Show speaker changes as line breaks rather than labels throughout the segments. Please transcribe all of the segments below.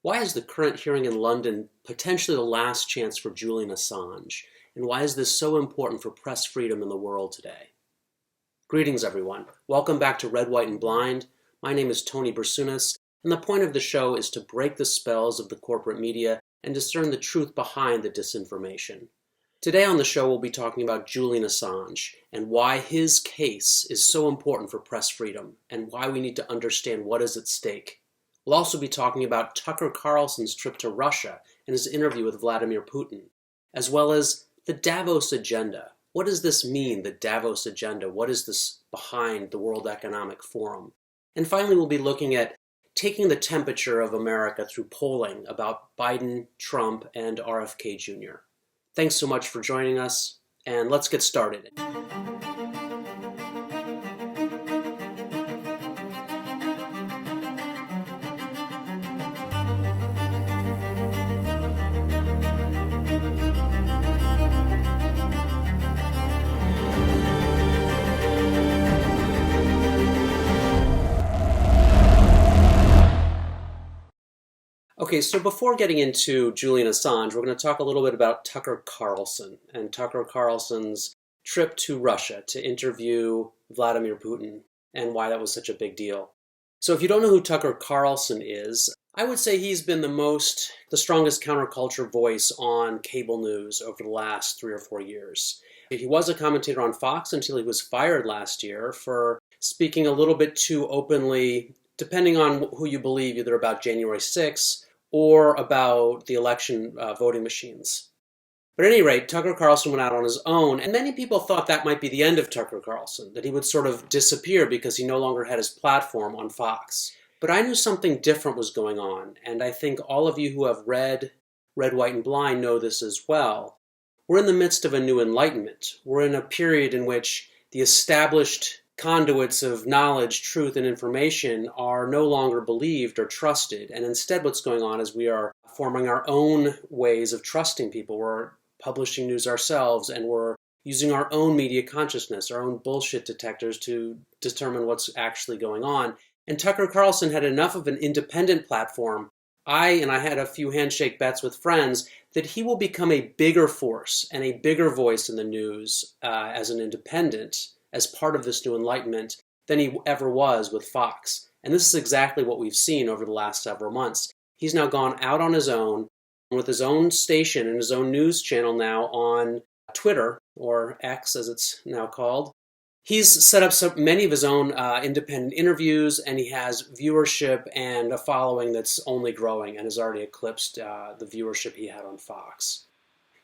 Why is the current hearing in London potentially the last chance for Julian Assange? And why is this so important for press freedom in the world today? Greetings, everyone. Welcome back to Red, White, and Blind. My name is Tony Bersunas, and the point of the show is to break the spells of the corporate media and discern the truth behind the disinformation. Today on the show, we'll be talking about Julian Assange and why his case is so important for press freedom and why we need to understand what is at stake. We'll also be talking about Tucker Carlson's trip to Russia and his interview with Vladimir Putin, as well as the Davos agenda. What does this mean, the Davos agenda? What is this behind the World Economic Forum? And finally, we'll be looking at taking the temperature of America through polling about Biden, Trump, and RFK Jr. Thanks so much for joining us, and let's get started. Okay, so before getting into Julian Assange, we're going to talk a little bit about Tucker Carlson and Tucker Carlson's trip to Russia to interview Vladimir Putin and why that was such a big deal. So if you don't know who Tucker Carlson is, I would say he's been the strongest counterculture voice on cable news over the last 3 or 4 years. He was a commentator on Fox until he was fired last year for speaking a little bit too openly, depending on who you believe, either about January 6th or about the election voting machines. But at any rate, Tucker Carlson went out on his own, and many people thought that might be the end of Tucker Carlson, that he would sort of disappear because he no longer had his platform on Fox. But I knew something different was going on, and I think all of you who have read Red, White, and Blind know this as well. We're in the midst of a new enlightenment. We're in a period in which the established conduits of knowledge, truth, and information are no longer believed or trusted. And instead what's going on is we are forming our own ways of trusting people. We're publishing news ourselves, and we're using our own media consciousness, our own bullshit detectors to determine what's actually going on. And Tucker Carlson had enough of an independent platform. I had a few handshake bets with friends that he will become a bigger force and a bigger voice in the news as an independent, as part of this new enlightenment, than he ever was with Fox. And this is exactly what we've seen over the last several months. He's now gone out on his own with his own station and his own news channel now on Twitter, or X as it's now called. He's set up many of his own independent interviews, and he has viewership and a following that's only growing and has already eclipsed the viewership he had on Fox.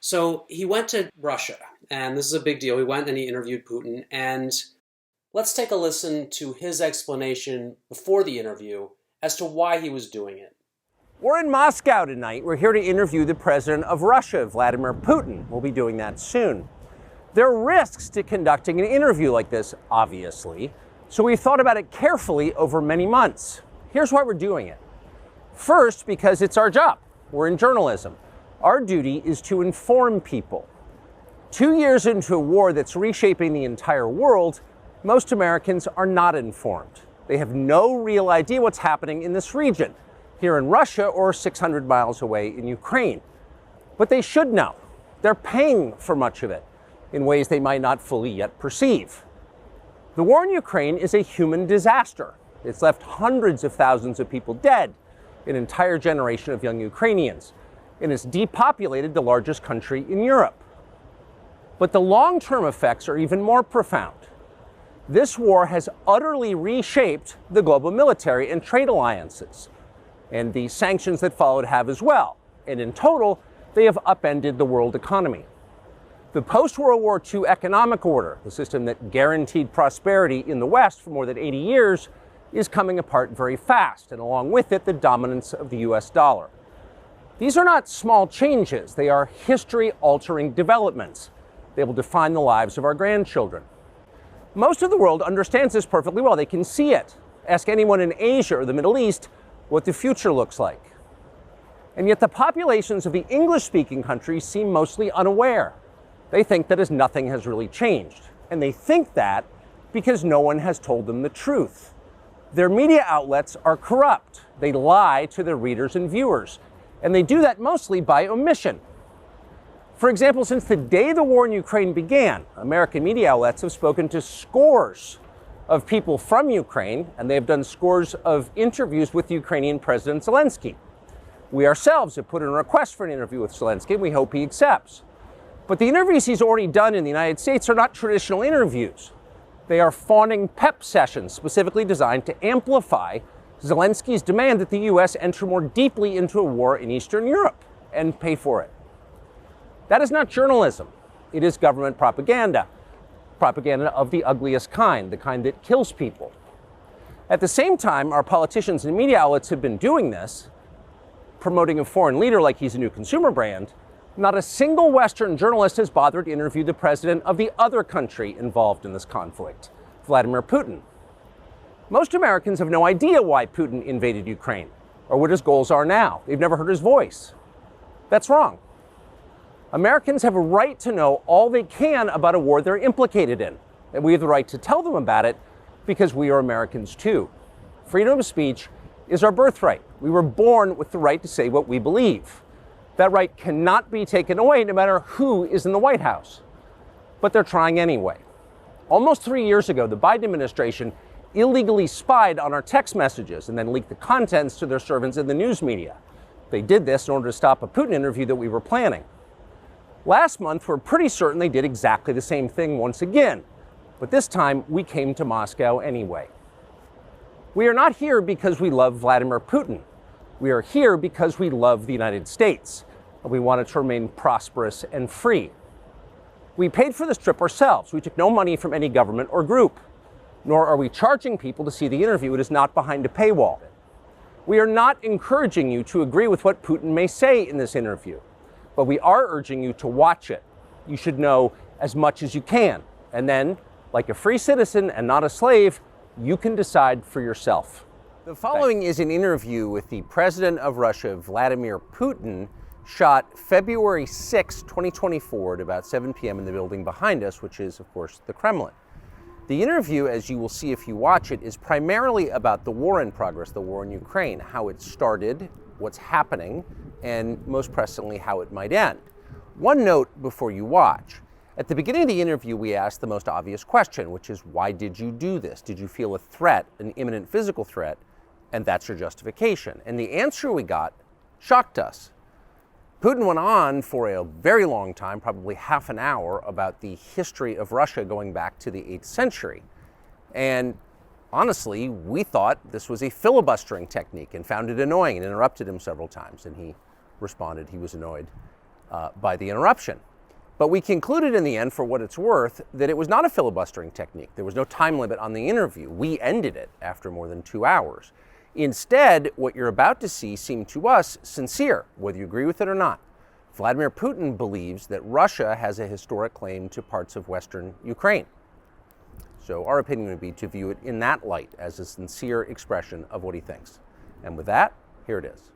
So he went to Russia, and this is a big deal. He went and he interviewed Putin, and let's take a listen to his explanation before the interview as to why he was doing it.
We're in Moscow tonight. We're here to interview the president of Russia, Vladimir Putin. We'll be doing that soon. There are risks to conducting an interview like this, obviously, so we've thought about it carefully over many months. Here's why we're doing it. First, because it's our job. We're in journalism. Our duty is to inform people. 2 years into a war that's reshaping the entire world, most Americans are not informed. They have no real idea what's happening in this region, here in Russia or 600 miles away in Ukraine. But they should know. They're paying for much of it in ways they might not fully yet perceive. The war in Ukraine is a human disaster. It's left hundreds of thousands of people dead, an entire generation of young Ukrainians, and it's depopulated the largest country in Europe. But the long-term effects are even more profound. This war has utterly reshaped the global military and trade alliances, and the sanctions that followed have as well. And in total, they have upended the world economy. The post-World War II economic order, the system that guaranteed prosperity in the West for more than 80 years, is coming apart very fast, and along with it, the dominance of the US dollar. These are not small changes. They are history-altering developments. They will define the lives of our grandchildren. Most of the world understands this perfectly well. They can see it. Ask anyone in Asia or the Middle East what the future looks like. And yet the populations of the English-speaking countries seem mostly unaware. They think that as nothing has really changed. And they think that because no one has told them the truth. Their media outlets are corrupt, They lie to their readers and viewers, and they do that mostly by omission. For example, since the day the war in Ukraine began, American media outlets have spoken to scores of people from Ukraine, and they have done scores of interviews with Ukrainian President Zelensky. We ourselves have put in a request for an interview with Zelensky, and we hope he accepts. But the interviews he's already done in the United States are not traditional interviews. They are fawning pep sessions specifically designed to amplify Zelensky's demand that the U.S. enter more deeply into a war in Eastern Europe and pay for it. That is not journalism. It is government propaganda. Propaganda of the ugliest kind, the kind that kills people. At the same time, our politicians and media outlets have been doing this, promoting a foreign leader like he's a new consumer brand. Not a single Western journalist has bothered to interview the president of the other country involved in this conflict, Vladimir Putin. Most Americans have no idea why Putin invaded Ukraine or what his goals are now. They've never heard his voice. That's wrong. Americans have a right to know all they can about a war they're implicated in, and we have the right to tell them about it because we are Americans too. Freedom of speech is our birthright. We were born with the right to say what we believe. That right cannot be taken away no matter who is in the White House. But they're trying anyway. Almost 3 years ago, the Biden administration illegally spied on our text messages and then leaked the contents to their servants in the news media. They did this in order to stop a Putin interview that we were planning. Last month, we're pretty certain they did exactly the same thing once again, but this time we came to Moscow anyway. We are not here because we love Vladimir Putin. We are here because we love the United States, and we want it to remain prosperous and free. We paid for this trip ourselves. We took no money from any government or group, nor are we charging people to see the interview. It is not behind a paywall. We are not encouraging you to agree with what Putin may say in this interview, but we are urging you to watch it. You should know as much as you can. And then, like a free citizen and not a slave, you can decide for yourself. The following is an interview with the president of Russia, Vladimir Putin, shot February 6, 2024 at about 7 p.m. in the building behind us, which is, of course, the Kremlin. The interview, as you will see if you watch it, is primarily about the war in progress, the war in Ukraine, how it started, what's happening, and most pressingly, how it might end. One note before you watch. At the beginning of the interview, we asked the most obvious question, which is, why did you do this? Did you feel a threat, an imminent physical threat? And that's your justification. And the answer we got shocked us. Putin went on for a very long time, probably half an hour, about the history of Russia going back to the 8th century. And honestly, we thought this was a filibustering technique and found it annoying and interrupted him several times. And he responded he was annoyed by the interruption. But we concluded in the end, for what it's worth, that it was not a filibustering technique. There was no time limit on the interview. We ended it after more than 2 hours. Instead, what you're about to see seemed to us sincere, whether you agree with it or not. Vladimir Putin believes that Russia has a historic claim to parts of Western Ukraine. So our opinion would be to view it in that light, as a sincere expression of what he thinks. And with that, here it is.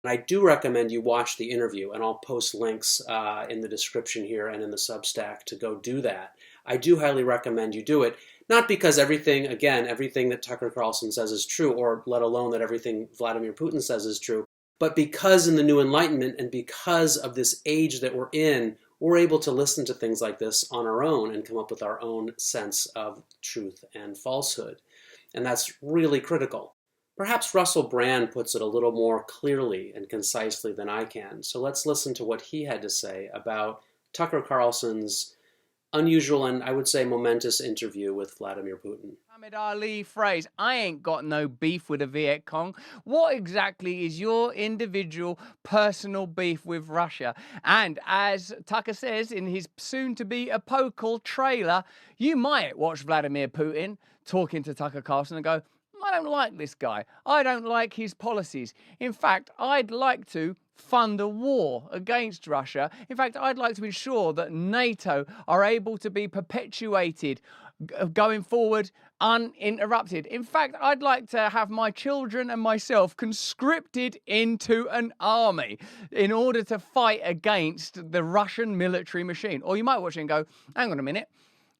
I do recommend you watch the interview, and I'll post links in the description here and in the Substack to go do that. I do highly recommend you do it, not because everything that Tucker Carlson says is true, or let alone that everything Vladimir Putin says is true, but because in the New Enlightenment and because of this age that we're in, we're able to listen to things like this on our own and come up with our own sense of truth and falsehood. And that's really critical. Perhaps Russell Brand puts it a little more clearly and concisely than I can. So let's listen to what he had to say about Tucker Carlson's unusual and I would say momentous interview with Vladimir Putin.
Muhammad Ali phrase, I ain't got no beef with the Viet Cong. What exactly is your individual personal beef with Russia? And as Tucker says in his soon-to-be apocal trailer, you might watch Vladimir Putin talking to Tucker Carlson and go, I don't like this guy. I don't like his policies. In fact, I'd like to fund a war against Russia. In fact, I'd like to ensure that NATO are able to be perpetuated going forward uninterrupted. In fact, I'd like to have my children and myself conscripted into an army in order to fight against the Russian military machine. Or you might watch it and go, hang on a minute.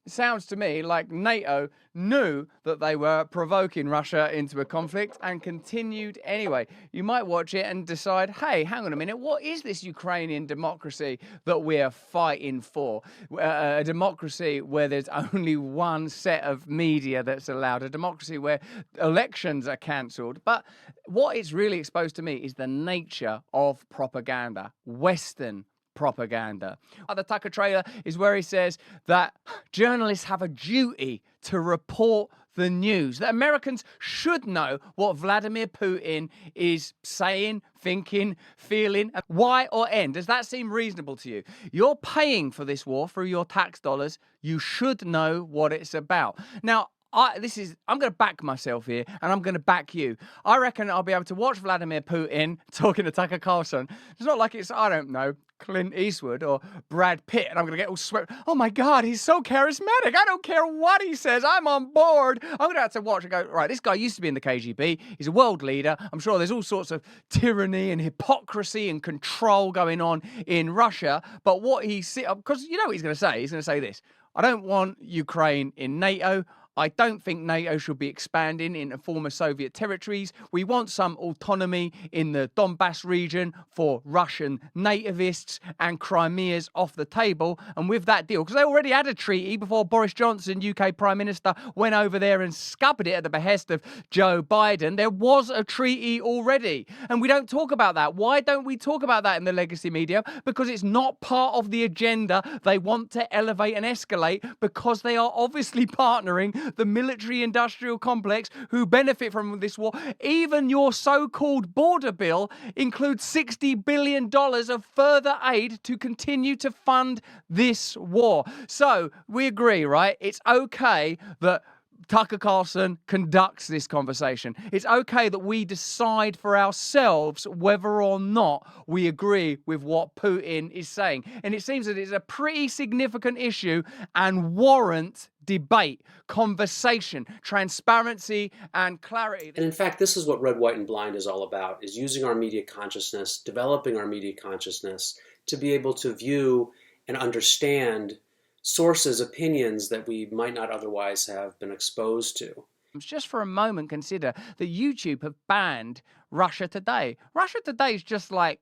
sounds to me like NATO knew that they were provoking Russia into a conflict and continued anyway. You might watch it and decide, hey, hang on a minute, what is this Ukrainian democracy that we're fighting for? A democracy where there's only one set of media that's allowed, a democracy where elections are cancelled. But what it's really exposed to me is the nature of propaganda, Western propaganda. The Tucker trailer is where he says that journalists have a duty to report the news, that Americans should know what Vladimir Putin is saying, thinking, feeling. Why or end? Does that seem reasonable to you? You're paying for this war through your tax dollars. You should know what it's about. Now, I'm going to back myself here, and I'm going to back you. I reckon I'll be able to watch Vladimir Putin talking to Tucker Carlson. It's not like it's, I don't know, Clint Eastwood or Brad Pitt, and I'm going to get all swept. Oh my God, he's so charismatic. I don't care what he says. I'm on board. I'm going to have to watch and go, right, this guy used to be in the KGB. He's a world leader. I'm sure there's all sorts of tyranny and hypocrisy and control going on in Russia. But what because you know what he's going to say? He's going to say this: I don't want Ukraine in NATO. I don't think NATO should be expanding into former Soviet territories. We want some autonomy in the Donbass region for Russian nativists, and Crimea's off the table. And with that deal, because they already had a treaty before Boris Johnson, UK Prime Minister, went over there and scuppered it at the behest of Joe Biden. There was a treaty already. And we don't talk about that. Why don't we talk about that in the legacy media? Because it's not part of the agenda they want to elevate and escalate, because they are obviously partnering the military-industrial complex who benefit from this war. Even your so-called border bill includes $60 billion of further aid to continue to fund this war. So we agree, right? It's okay that Tucker Carlson conducts this conversation. It's okay that we decide for ourselves whether or not we agree with what Putin is saying. And it seems that it's a pretty significant issue and warrants debate, conversation, transparency, and clarity.
And in fact, this is what Red, White, and Blind is all about, is using our media consciousness, developing our media consciousness to be able to view and understand sources, opinions that we might not otherwise have been exposed to.
Just for a moment, consider that YouTube have banned Russia Today. Russia Today is just like,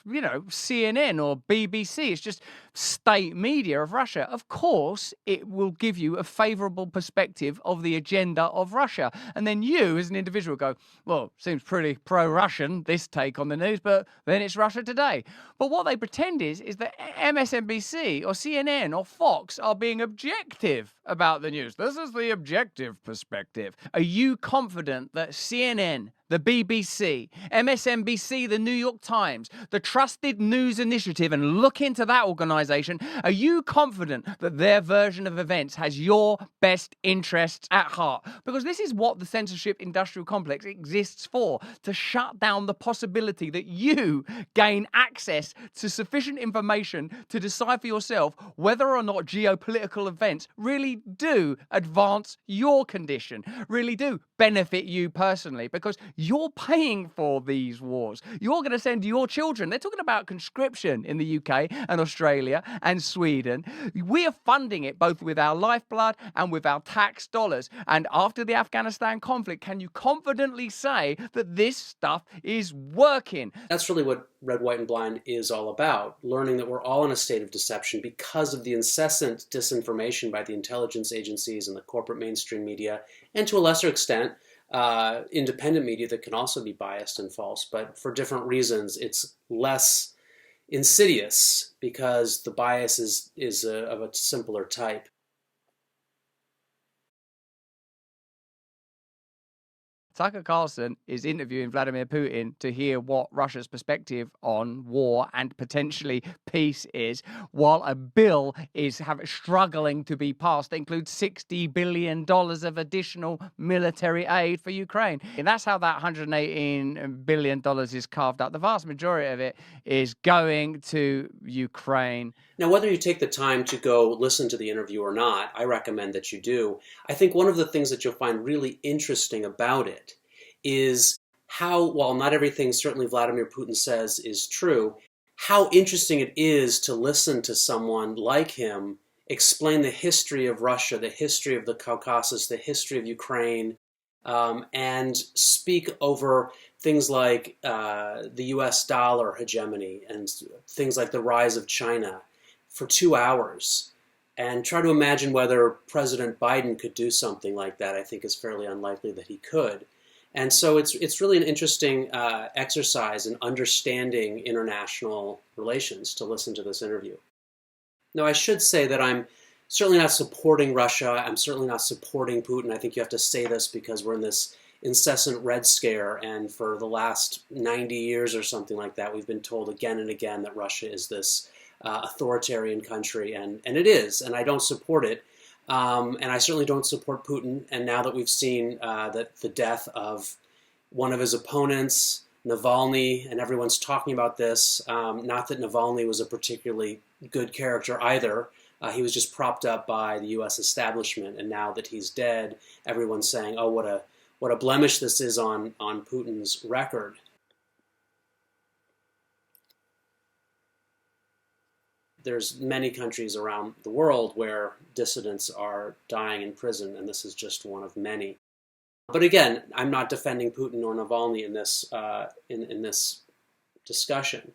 you know, CNN or BBC. It's just state media of Russia. Of course, it will give you a favorable perspective of the agenda of Russia. And then you, as an individual, go, well, seems pretty pro-Russian, this take on the news, but then it's Russia Today. But what they pretend is that MSNBC or CNN or Fox are being objective about the news. This is the objective perspective. Are you confident that CNN, the BBC, MSNBC, the New York Times, the Trusted News Initiative, and look into that organization, are you confident that their version of events has your best interests at heart? Because this is what the censorship industrial complex exists for, to shut down the possibility that you gain access to sufficient information to decide for yourself whether or not geopolitical events really do advance your condition, really do benefit you personally, because you're paying for these wars. You're going to send your children. They're talking about conscription in the UK and Australia and Sweden. We are funding it both with our lifeblood and with our tax dollars. And after the Afghanistan conflict, can you confidently say that this stuff is working?
That's really what Red, White, and Blind is all about, learning that we're all in a state of deception because of the incessant disinformation by the intelligence agencies and the corporate mainstream media, and to a lesser extent, independent media that can also be biased and false, but for different reasons. It's less insidious because the bias is of a simpler type.
Tucker Carlson is interviewing Vladimir Putin to hear what Russia's perspective on war and potentially peace is, while a bill is struggling to be passed that includes $60 billion of additional military aid for Ukraine. And that's how that $118 billion is carved up. The vast majority of it is going to Ukraine.
Now, whether you take the time to go listen to the interview or not, I recommend that you do. I think one of the things that you'll find really interesting about it is how, while not everything certainly Vladimir Putin says is true, how interesting it is to listen to someone like him explain the history of Russia, the history of the Caucasus, the history of Ukraine, and speak over things like the US dollar hegemony and things like the rise of China for 2 hours, and try to imagine whether President Biden could do something like that. I think is fairly unlikely that he could. And so it's really an interesting exercise in understanding international relations to listen to this interview. Now, I should say that I'm certainly not supporting Russia. I'm certainly not supporting Putin. I think you have to say this because we're in this incessant Red Scare, and for the last 90 years or something like that, we've been told again and again that Russia is this authoritarian country, and it is, and I don't support it. And I certainly don't support Putin. And now that we've seen that the death of one of his opponents, Navalny, and everyone's talking about this, not that Navalny was a particularly good character either. He was just propped up by the U.S. establishment. And now that he's dead, everyone's saying, oh, what a blemish this is on Putin's record. There's many countries around the world where dissidents are dying in prison, and this is just one of many. But again, I'm not defending Putin or Navalny in this in this discussion.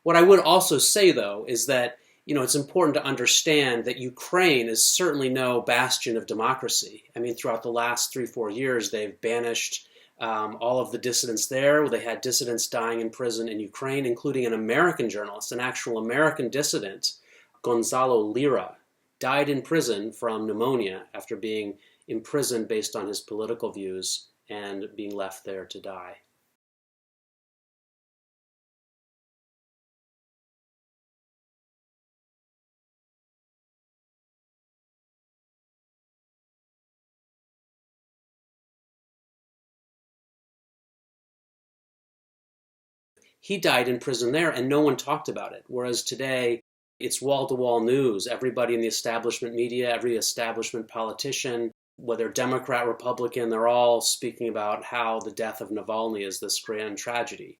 What I would also say, though, is that it's important to understand that Ukraine is certainly no bastion of democracy. I mean, throughout the last 3-4 years, they've banished all of the dissidents there. They had dissidents dying in prison in Ukraine, including an American journalist, an actual American dissident, Gonzalo Lira, died in prison from pneumonia after being imprisoned based on his political views and being left there to die. He died in prison there, and no one talked about it. Whereas today, it's wall-to-wall news. Everybody in the establishment media, every establishment politician, whether Democrat, Republican, they're all speaking about how the death of Navalny is this grand tragedy.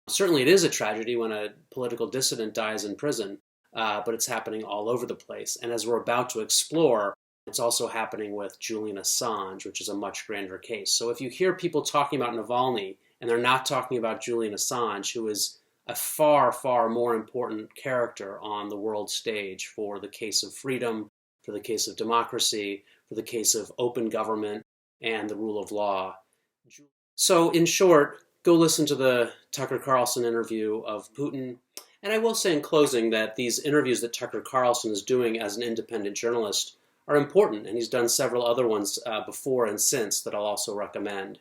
Certainly it is a tragedy when a political dissident dies in prison, but it's happening all over the place. And as we're about to explore, it's also happening with Julian Assange, which is a much grander case. So if you hear people talking about Navalny, and they're not talking about Julian Assange, who is a far, far more important character on the world stage for the case of freedom, for the case of democracy, for the case of open government and the rule of law. So in short, go listen to the Tucker Carlson interview of Putin. And I will say in closing that these interviews that Tucker Carlson is doing as an independent journalist are important, and he's done several other ones before and since that I'll also recommend.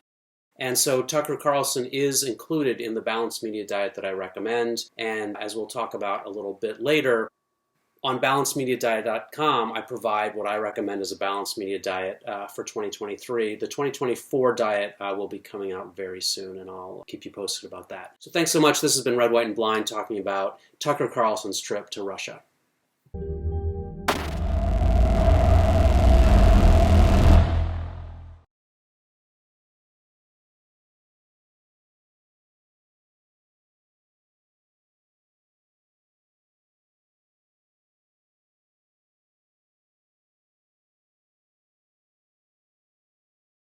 And so Tucker Carlson is included in the balanced media diet that I recommend. And as we'll talk about a little bit later, on balancedmediadiet.com, I provide what I recommend as a balanced media diet for 2023. The 2024 diet will be coming out very soon, and I'll keep you posted about that. So thanks so much. This has been Red, White, and Blind talking about Tucker Carlson's trip to Russia.